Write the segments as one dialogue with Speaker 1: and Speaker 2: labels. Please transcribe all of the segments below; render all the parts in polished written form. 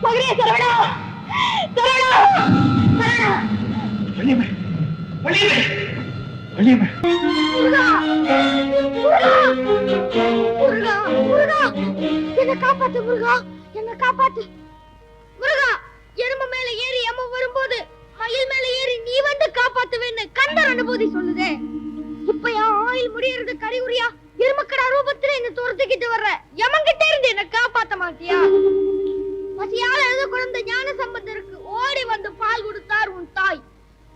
Speaker 1: மகனே சரவணா, சரவணா, சரவணா.
Speaker 2: வள்ளியம்மை, வள்ளியம்மை, வள்ளியம்மை.
Speaker 1: முருகா, முருகா, முருகா, என்ன காப்பாத்து முருகா, என்ன காப்பாத்து முருகா. எறும்பு மேல ஏறி அம்மா வரும்போது மயில் மேல ஏறி நீ வந்து காப்பாத்துவேன்னு கந்தர் அனுபூதி சொல்லுதே. இப்ப என் ஆயில் முடியறது கரிகுரியா எருமக்கடா ரூபத்துல என்ன துரத்துக்கிட்டு வர்ற யமன்கிட்ட இருந்து என்ன காப்பாத்த மாட்டியா? பசியால எழுத குழந்தை ஞான சம்பந்தருக்கு ஓடி வந்து பால் கொடுத்தார் உன் தாய்.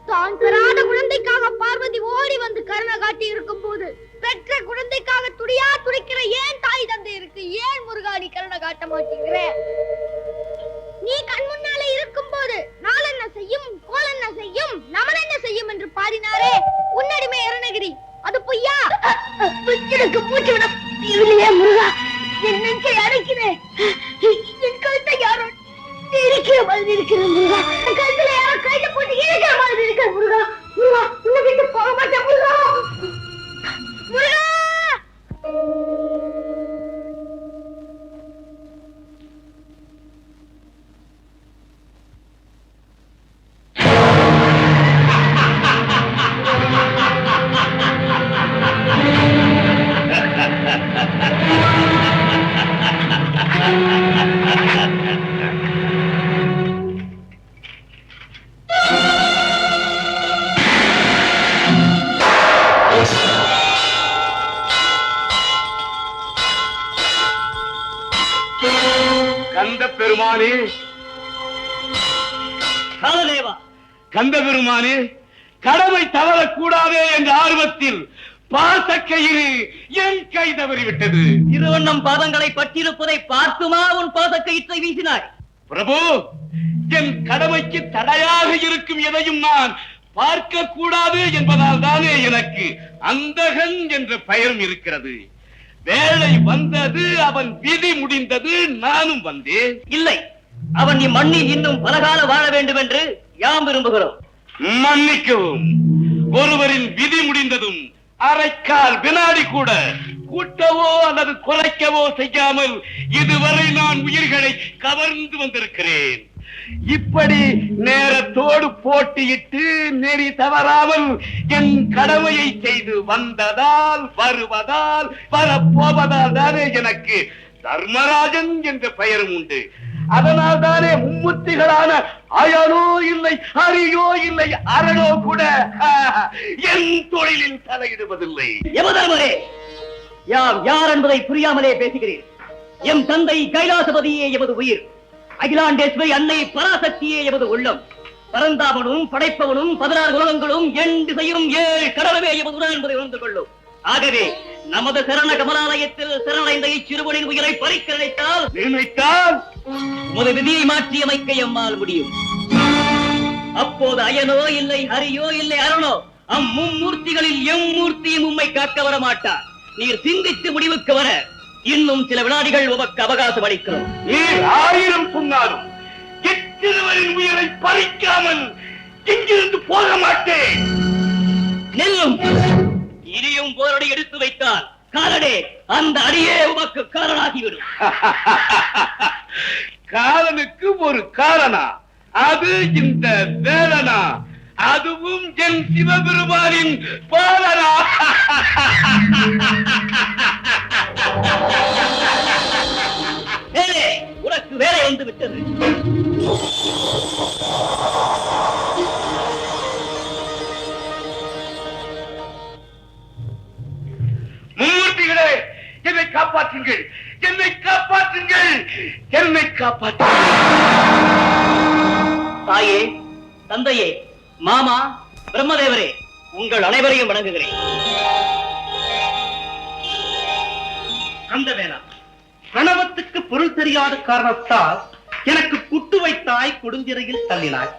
Speaker 1: தான் பெறாத குழந்தைக்காக பார்வதி ஓடி வந்து கருணை காட்டி இருக்கும் போது பெற்ற குழந்தைக்காக துடியா துடிக்கிற ஏன் தாய் தந்தை இருக்கு? ஏன் முருகா நீ கருணை காட்ட மாட்டேங்கிற? நீ கண் முன்னாலே இருக்கும் போது நாள் என்ன செய்யும், கோல் என்ன செய்யும், நமன் என்ன செய்யும் என்று பாடினாரே உன்னடிமை அருணகிரி, அது பொய்யா? எனக்கு மூச்சு விட இல்லையே முருகா, என் நெஞ்சை அடைக்கிறேன். என் கழுத்தை யாரோ இருக்கிற மாதிரி இருக்கிற முருகா, என் கழுத்துல யாரோ கையில போட்டு இருக்கிற மாதிரி இருக்கிற முருகா. முருகா, உன்னை விட்டு போக மாட்டேன் முருகா, முருகா.
Speaker 2: கந்த பெருமானே, கந்த பெருமானே, கடமை தவறக்கூடாதே என்ற ஆர்வத்தில் பாசக்கயிறு என் கை தவறிவிட்டது.
Speaker 3: திருவண்ணம் பாதங்களை பற்றியிருப்பதை பார்த்துமா உன் பாசக்கயிற்றை வீசினாய்?
Speaker 2: பிரபு, என் கடமைக்கு தடையாக இருக்கும் எதையும் நான் பார்க்க கூடாது என்பதால் தானே எனக்கு அந்தகன் என்ற பெயரும் இருக்கிறது. வேலை வந்தது, அவன் விதி முடிந்தது, நானும் வந்தேன்.
Speaker 3: இல்லை, அவன் இம்மண்ணில் இன்னும் பலகால வாழ வேண்டும் என்று யாம் விரும்புகிறோம்.
Speaker 2: மன்னிக்கவும், ஒருவரின் விதி முடிந்ததும் அரைக்கால் வினாடி கூட கூட்டவோ அல்லது குறைக்கவோ செய்யாமல் இதுவரை நான் உயிர்களை கவர்ந்து வந்திருக்கிறேன். இப்படி நேரத்தோடு போட்டியிட்டு நெறி தவறாமல் என் கடமையை செய்து வந்ததால், வருவதால், வரப்போவதால் தானே எனக்கு தர்மராஜன் என்ற பெயரும் உண்டு. அதனால் தானே மும்மூர்த்திகளான அயனோ இல்லை, ஹரியோ இல்லை, அரணோ கூட என் தொழிலில் தலையிடுவதில்லை.
Speaker 3: யமதர்மரே, யாம் யார் என்பதை புரியாமலே பேசுகிறேன். எம் தந்தை கைலாசபதியே எமது உயிர், அகிலாண்டேஸ்வரி அன்னை பராசக்தியே எமது உள்ளம். பரந்தாமனும் படைப்பவனும் 16 உலகங்களும் என் திசையும் 7 கடலுமே எமது உடன் என்பதை உணர்ந்து கொள்ளும். ஆகவே நமது சரண கமலாலயத்தில் சரணடைந்த இச்சிறுவனின் உயிரை பறிக்க நினைத்தால் உமது விதியை மாற்றி அமைக்க எம்மால் முடியும். அப்போது அயனோ இல்லை, ஹரியோ இல்லை, அரணோ, அம்மும்மூர்த்திகளில் எம்மூர்த்தியும் உம்மை காக்க வர மாட்டார். நீர் சிந்தித்து முடிவுக்கு வர இன்னும் சில வினாடிகள் உமக்கு அவகாசம் அளிக்கிறோம்.
Speaker 2: நீர் 1000 சொன்னாலும் இச்சிறுவனின் உயிரை பறிக்காமல் இங்கிருந்து போக மாட்டேன்.
Speaker 3: நெல்லும் இனியும் போரடி எடுத்து வைத்தால் காலனே அந்த அடியே உமக்கு காரணாகிவிடும்.
Speaker 2: காலனுக்கு ஒரு காரணா? அது இந்த வேலனா? அதுவும் என் சிவபெருமானின் பாலனா?
Speaker 3: வேலே, உனக்கு வேலை வந்து விட்டது.
Speaker 2: மூர்த்திகளே, என்னை காப்பாற்றுங்கள், என்னை காப்பாற்றுங்கள், என்னை காப்பாற்றுங்கள்.
Speaker 3: தாயே, தந்தையே, மாமா, பிரம்மதேவரே, உங்கள் அனைவரையும் வணங்குகிறேன்.
Speaker 4: கந்தவேலா, கணவத்துக்கு பொருள் தெரியாத காரணத்தால் எனக்கு குட்டு வைத்தாய், கொடுஞ்சிறையில் தள்ளினாய்.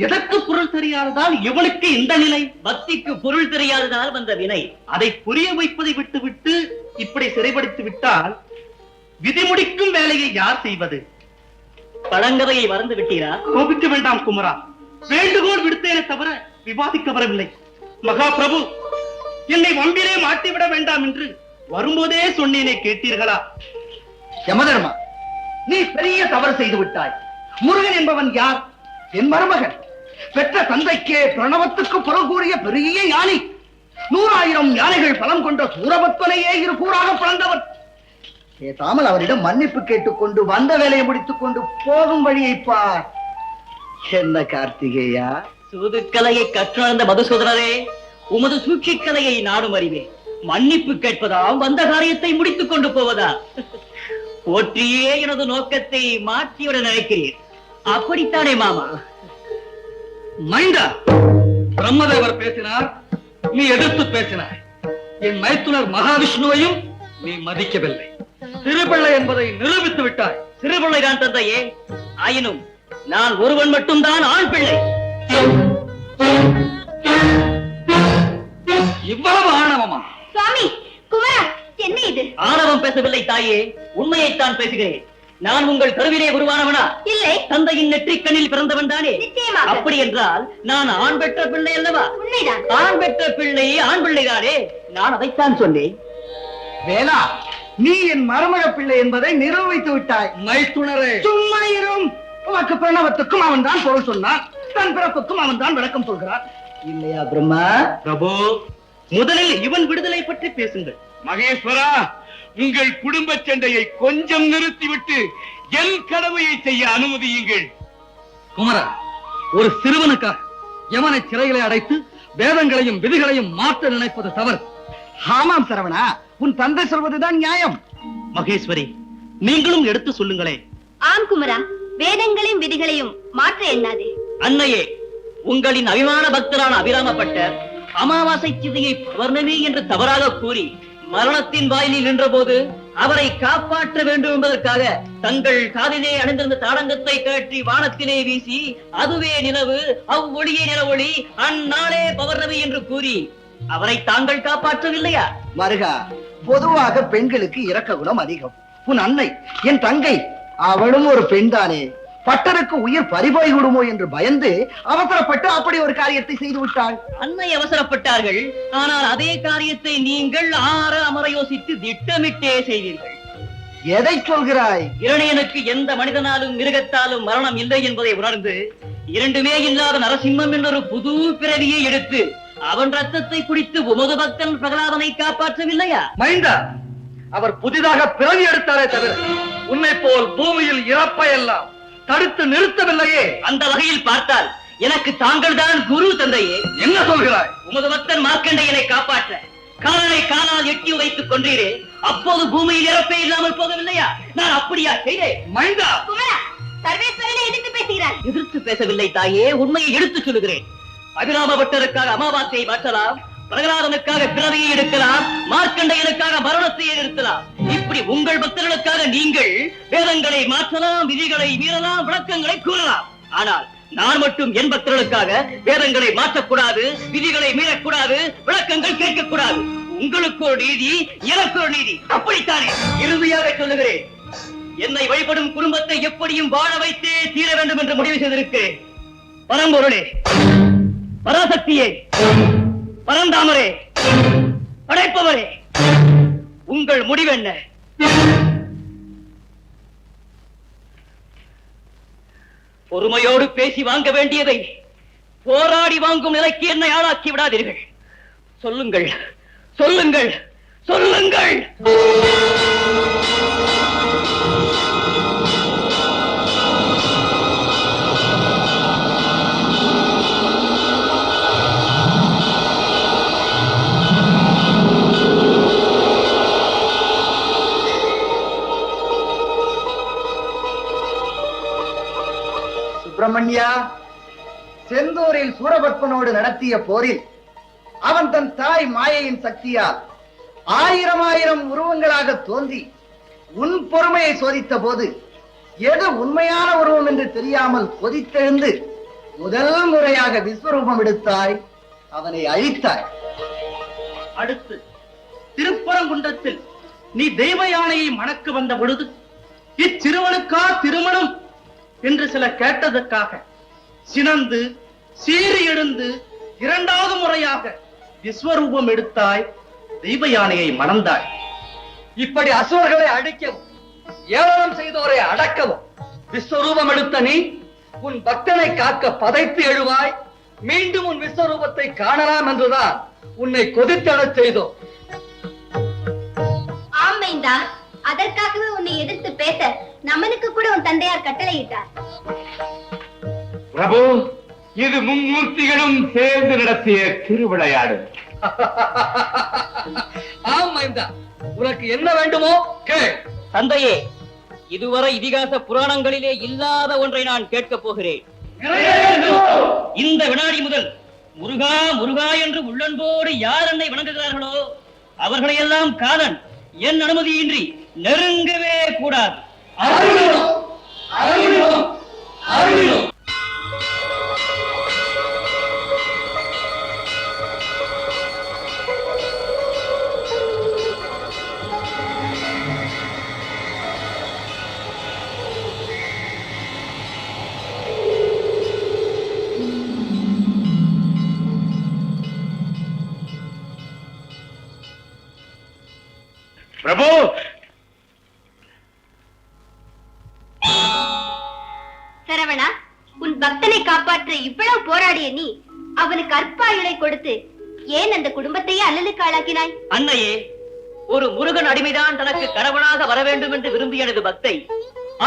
Speaker 4: எதற்கு பொருள் தெரியாததால் இவனுக்கு இந்த நிலை?
Speaker 3: பக்திக்கு பொருள் தெரியாததால் வந்த வினை.
Speaker 4: அதை புரிய வைப்பதை விட்டுவிட்டு இப்படி சிறைப்படுத்தி விட்டால் விதி முடிக்கும் வேலையை யார் செய்வது?
Speaker 3: பழங்கதையை மறந்து விட்டீரா?
Speaker 4: கோபிக்க வேண்டாம் குமரா, வேண்டுகோள் விடுத்தேனே தவிர விவாதிக்க வரவில்லை. மகா பிரபு, என்னை வம்பிலே மாட்டிவிட வேண்டாம் என்று வரும்போதே சொன்னேனே கேட்டீர்களா?
Speaker 5: யமதர்மா, நீ பெரிய தவறு செய்து விட்டாய். முருகன் என்பவன் யார்? என் மருமகன். பெற்ற தந்தைக்கே பிரணவத்துக்கு பொருள் கூறிய பெரிய ஞானி. 100,000 யானைகள் பலம் கொண்ட சூரபத்மனையே இரு கூறாக பிளந்தவன். பேசாமல் அவரிடம் மன்னிப்பு கேட்டுக்கொண்டு வந்த வேலையை முடித்துக் கொண்டு போகும் வழியை பார். என்ன கார்த்திகேயா?
Speaker 3: சூதுக்கலையை கற்றுணர்ந்த மதுசூதனரே, உமது சூழ்ச்சிக்கலையை நாடும் அறிவேன். மன்னிப்பு கேட்பதா, வந்த காரியத்தை முடித்துக் கொண்டு போவதா? போற்றியே எனது நோக்கத்தை மாற்றிவிட நினைக்கிறீர், அப்படித்தானே மாமா?
Speaker 5: மைண்டா, பிரம்மதேவர் பேசினார், நீ எதிர்த்து பேசினாய். என் மைத்துனர் மகாவிஷ்ணுவையும் நீ மதிக்கவில்லை. சிறுபிள்ளை என்பதை நிரூபித்து விட்டாய்.
Speaker 3: சிறுபிள்ளைதான் தந்தையே, ஆயினும் நான் ஒருவன் மட்டும்தான் ஆண் பிள்ளை.
Speaker 5: இவ்வளவு ஆணவமா?
Speaker 1: சுவாமி, குமரா, என்ன இது?
Speaker 3: ஆணவம் பேசவில்லை தாயே, உண்மையைத்தான் பேசுகிறேன். நான் உங்கள் கருவிலே உருவானவனா?
Speaker 1: இல்லை.
Speaker 3: தந்தையின் நெற்றிக்கண்ணில் பிறந்தவன் தானே?
Speaker 1: நிச்சயமாக.
Speaker 3: அப்படி என்றால் நான் ஆண் பெற்ற பிள்ளை அல்லவா?
Speaker 1: உண்மைதான்.
Speaker 3: ஆண் பெற்ற பிள்ளை ஆண் பிள்ளைதானே? நான் அதைத்தான் சொன்னேன்.
Speaker 5: வேலா, நீ என் மருமக பிள்ளை என்பதை நிரூபித்து விட்டாய். மைத்துனரே, சும்மா இரும். உனக்கு பிரணவத்துக்கும் அவன் தான் பொருள் சொன்னான், தன் பிறப்புக்கும் அவன் தான் விளக்கம் சொல்கிறான். இல்லையா பிரம்மா?
Speaker 4: பிரபு, முதலில் இவன் விடுதலை பற்றி பேசுங்கள்.
Speaker 2: மகேஸ்வரா, உங்கள் குடும்ப சண்டையை கொஞ்சம் நிறுத்திவிட்டு என் கடமையை செய்ய அனுமதியுங்கள்.
Speaker 5: குமரா, ஒரு சிறுவனுக்காக யமனை சிறைகளை அடைத்து வேதங்களையும் விதிகளையும் மாற்ற நினைப்பது தவறு. ஆமாம் சரவணா, உன் தந்தை சொல்வதுதான் நியாயம்.
Speaker 4: மகேஸ்வரி, நீங்களும் எடுத்து சொல்லுங்களே.
Speaker 1: ஆம் குமரா, வேதங்களையும் விதிகளையும் மாற்ற எண்ணாதே.
Speaker 3: அன்னையே, உங்களின் அபிமான பக்தரான அபிராமப்பட்டர் அமாவாசை சிதையை பௌர்ணமி என்று தவறாக கூறி மரணத்தின் வாயிலில் நின்ற போது அவரை காப்பாற்ற வேண்டும் என்பதற்காக தங்கள் காதிலே அணிந்திருந்த தாடங்கத்தை கழற்றி வானத்திலே வீசி அதுவே நிலவு, அவ்வொளியே நிலவொளி, அந்நாளே பௌர்ணமி என்று கூறி அவரை தாங்கள் காப்பாற்றவில்லையா?
Speaker 5: மருகா, பொதுவாக பெண்களுக்கு இரக்க குணம் அதிகம். உன் அன்னை, என் தங்கை, அவளும் ஒரு பெண் தானே. பட்டருக்கு உயிர் பறிபோய் விடுமோ என்று பயந்து அவசரப்பட்டு அப்படி ஒரு காரியத்தை செய்து விட்டாள்.
Speaker 3: அன்னை அவசரப்பட்டார்கள், ஆனால் அதே காரியத்தை நீங்கள் ஆற அமர யோசித்து திட்டமிட்டே செய்தீர்கள்.
Speaker 5: எதை சொல்கிறாய்?
Speaker 3: இரணியனுக்கு எந்த மனிதனாலும் மிருகத்தாலும் மரணம் இல்லை என்பதை உணர்ந்து இரண்டுமே இல்லாத நரசிம்மம் என்றொரு புது பிறவியை எடுத்து அவன் ரத்தத்தை குடித்து உமது பக்தன் பிரகலாதனை காப்பாற்றவில்லையா?
Speaker 5: மைந்தா, அவர் புதிதாக பிறவி எடுத்தாரே தவிர உன்னை போல் பூமியில் இறப்பையெல்லாம் தடுத்து நிறுத்தவில்லையே.
Speaker 3: அந்த வகையில் பார்த்தால் எனக்கு தாங்கள் தான் குரு தந்தையே.
Speaker 5: என்ன சொல்கிறாய்?
Speaker 3: உமது பக்தன் மார்க்கண்டையனை காப்பாற்ற காலனை காலால் எட்டி வைத்துக் கொண்டீரே, அப்போது பூமியில் இறப்பே இல்லாமல் போகவில்லையா? நான் அப்படியா செய்தேன்?
Speaker 5: மைந்தா,
Speaker 1: குமரா, சர்வேஸ்வரனை எதிர்த்து பேசுகிறார்.
Speaker 3: எதிர்த்து பேசவில்லை தாயே, உண்மையை எடுத்துச் சொல்லுகிறேன். அபிராம பட்டருக்காக அமாவாசையை மாற்றலாம், பிரகலாதனுக்காக பிறவியை எடுக்கலாம், மார்க்கண்டையனுக்காக மரணத்தையே நிறுத்தலாம். இப்படி உங்கள் பக்தர்களுக்காக நீங்கள் வேதங்களை மாற்றலாம், விதிகளை மீறலாம், விளக்கங்களை கூறலாம். ஆனால் நான் மட்டும் என் பக்தர்களுக்காக வேதங்களை மாற்றக்கூடாது, விதிகளை மீறக்கூடாது, விளக்கங்கள் கேட்கக்கூடாது. உங்களுக்கு ஒரு நீதி, எனக்கு ஒரு நீதி, அப்படித்தானே? இறுதியாக சொல்லுகிறேன், என்னை வழிபடும் குடும்பத்தை எப்படியும் வாழ வைத்தே தீர வேண்டும் என்று முடிவு செய்திருக்கிறேன். பரம்பொருளே, பராசக்தியே, பரந்தாமரே, படைப்பவரே, உங்கள் முடிவென்ன? பொறுமையோடு பேசி வாங்க வேண்டியதை போராடி வாங்கும் நிலைக்கு என்னை ஆளாக்கி விடாதீர்கள். சொல்லுங்கள், சொல்லுங்கள், சொல்லுங்கள்.
Speaker 5: சுப்பிரமணியா, செந்தூரில் சூரபத்மனோடு நடத்திய போரில் அவன் தன் தாய் மாயையின் சக்தியால் 1000 உருவங்களாக தோன்றி உன் பொறுமையை சோதித்த போது எது உண்மையான உருவம் என்று தெரியாமல் கொதித்தெழுந்து முதல் முறையாக விஸ்வரூபம் எடுத்தாய், அவனை அழித்தாய்.
Speaker 4: அடுத்து திருப்பரங்குன்றத்தில் நீ தெய்வ யானையை மணக்க வந்த பொழுது இச்சிறுவனுக்கா திருமணம் என்று சில கேட்டதற்காக சினந்து சீறி எழுந்து 2வது முறையாக விஸ்வரூபம் எடுத்தாய், தெய்வ யானையை மணந்தாய்.
Speaker 3: இப்படி அசுரர்களை அழிக்கவும் ஏளனம் செய்தோரை அடக்கவும் விஸ்வரூபம் எடுத்த நீ உன் பக்தனை காக்க பதைத்து எழுவாய். மீண்டும் உன் விஸ்வரூபத்தை காணலாம் என்றுதான் உன்னை கொதித்தெழச் செய்தோம்.
Speaker 1: ஆமைந்தா, அதற்காகவே உன்னை எதிர்த்து பேச நமனுக்கு கூட உன் தந்தையார் கட்டளையிட்டார்.
Speaker 2: பிரபு, இது மும்மூர்த்திகளும் சேர்ந்து நடத்திய திருவிளையாடு.
Speaker 3: ஆம் மைந்தா, உனக்கு என்ன வேண்டுமோ கேள். தந்தையே, இதுவரை இதிகாச புராணங்களிலே இல்லாத ஒன்றை நான் கேட்கப் போகிறேன். இந்த வினாடி முதல் முருகா முருகா என்று உள்ளன்போடு யார் என்னை வணங்குகிறார்களோ அவர்களையெல்லாம் காலன் என் அனுமதியின்றி நெருங்கவே கூடாது.
Speaker 2: பிரபு,
Speaker 1: சரவணா, உன் பக்தனை காப்பாற்ற இவ்வளவு போராடிய நீ அவனுக்கு அற்பாயுளை கொடுத்து ஏன் அந்த குடும்பத்தையே அல்லலுக்கு ஆளாக்கினாய்?
Speaker 3: அன்னையே, ஒரு முருகன் அடிமைதான் தனக்கு கணவனாக வர வேண்டும் என்று விரும்பிய எனது பக்தை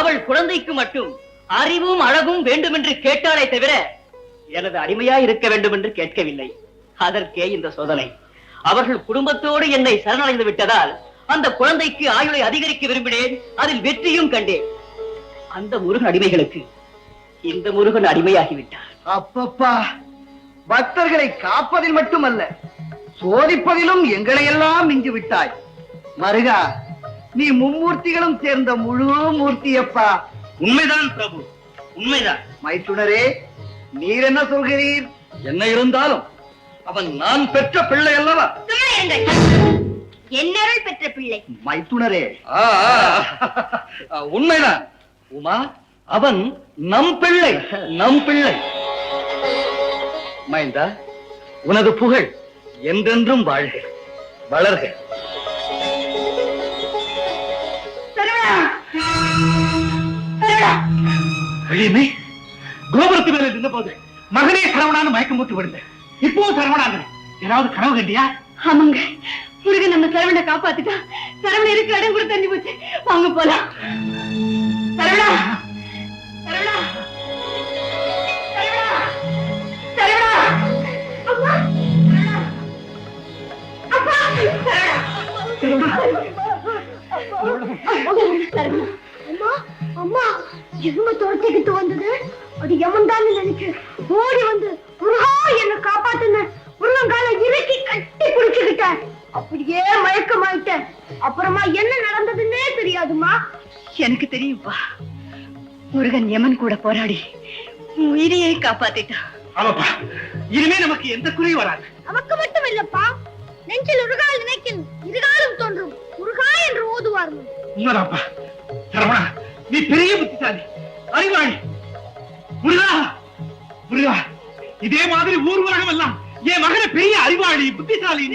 Speaker 3: அவள் குழந்தைக்கு மட்டும் அறிவும் அழகும் வேண்டும் என்று கேட்டாலே தவிர எனது அடிமையா இருக்க வேண்டும் என்று கேட்கவில்லை. அதற்கே இந்த சோதனை. அவர்கள் குடும்பத்தோடு என்னை சரணடைந்து விட்டதால் அந்த குழந்தைக்கு ஆயுளை அதிகரிக்க விரும்பினேன். அதில் வெற்றியும் கண்டேன். அந்த முருகன் அடிமைகளுக்கு இந்த முருகன் அடிமையாகிவிட்டார்.
Speaker 5: அப்பப்பா, பக்தர்களை காப்பதில் மட்டுமல்ல, சோதிப்பதிலும் எங்களை எல்லாம் மிஞ்சி விட்டாய். மருகா, நீ மும்மூர்த்திகளும் சேர்ந்த முழு மூர்த்தியப்பா.
Speaker 3: உண்மைதான் பிரபு, உண்மைதான்.
Speaker 5: மைத்துனரே, நீர் என்ன சொல்கிறீர்?
Speaker 3: என்ன இருந்தாலும் அவன் நான் பெற்ற பிள்ளை அல்லவா?
Speaker 1: என்னருள் பெற்ற பிள்ளை.
Speaker 5: மைத்துனரே,
Speaker 3: உண்மைதான் உமா, அவன் நம் பிள்ளை, நம் பிள்ளை. மைந்தா, உனது புகழ் என்றென்றும் வாழ்க, வளர்க.
Speaker 4: வெளியுமே கோபுரத்து மேல இருந்த போது மகனே சரவணான்னு மயக்கம் போட்டு விடுந்தேன். இப்பவும் சரவணாங்க. ஏதாவது கனவு கண்டியா?
Speaker 1: ஆமாங்க, முருகன் நம்ம சரவணை காப்பாத்துட்டா. சரவணை இருக்கு இடம் கூட தண்ணி போச்சு. வாங்க போலாம். சரவணா, சரவணா, சரவணா, சரவணா, அம்மா, அப்பா, சரவணா, அம்மா, அம்மா, எருமை துரத்திக்கிட்டு வந்தது அது எமன்தான் நினைச்சு ஓடி வந்து முருகா என்ன காப்பாத்துன முருகங்கால இறுக்கி கட்டி பிடிச்சுக்கிட்டேன். அப்படியே மயக்கமாயிட்டேன். அப்புறமா என்ன நடந்ததுன்னே தெரியாதுமா. எனக்கு தெரியும்பா, முருகன் யமன் கூட போராடி உயிரையே காப்பாத்திட்டான்.
Speaker 4: ஆமாப்பா, இனிமே நமக்கு எந்த குறையும் வராது.
Speaker 1: நமக்கு மட்டும் இல்லப்பா, நெஞ்சில் உருகால் நினைக்கும் இருகாலும் தோன்றும் முருகா என்று ஓதுவார்.
Speaker 4: உண்மைதான்ப்பா. சரவணா, நீ பெரிய புத்திசாலி, அறிவாளி. முருகா, முருகா, இதே மாதிரி ஊர் உலகம் எல்லாம் என் மகனை பெரிய அறிவாளி, புத்திசாலி.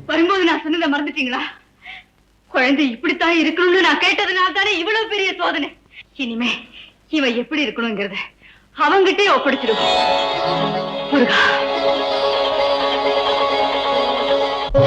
Speaker 1: வரும்போது நான் சொன்னதை மறந்துட்டீங்களா? குழந்தை இப்படித்தான் இருக்கணும்னு நான் கேட்டதுனால தானே இவ்வளவு பெரிய சோதனை. இனிமே இவன் எப்படி இருக்கணுங்கிறத அவங்கிட்டே ஒப்படைச்சிடும். முருகா.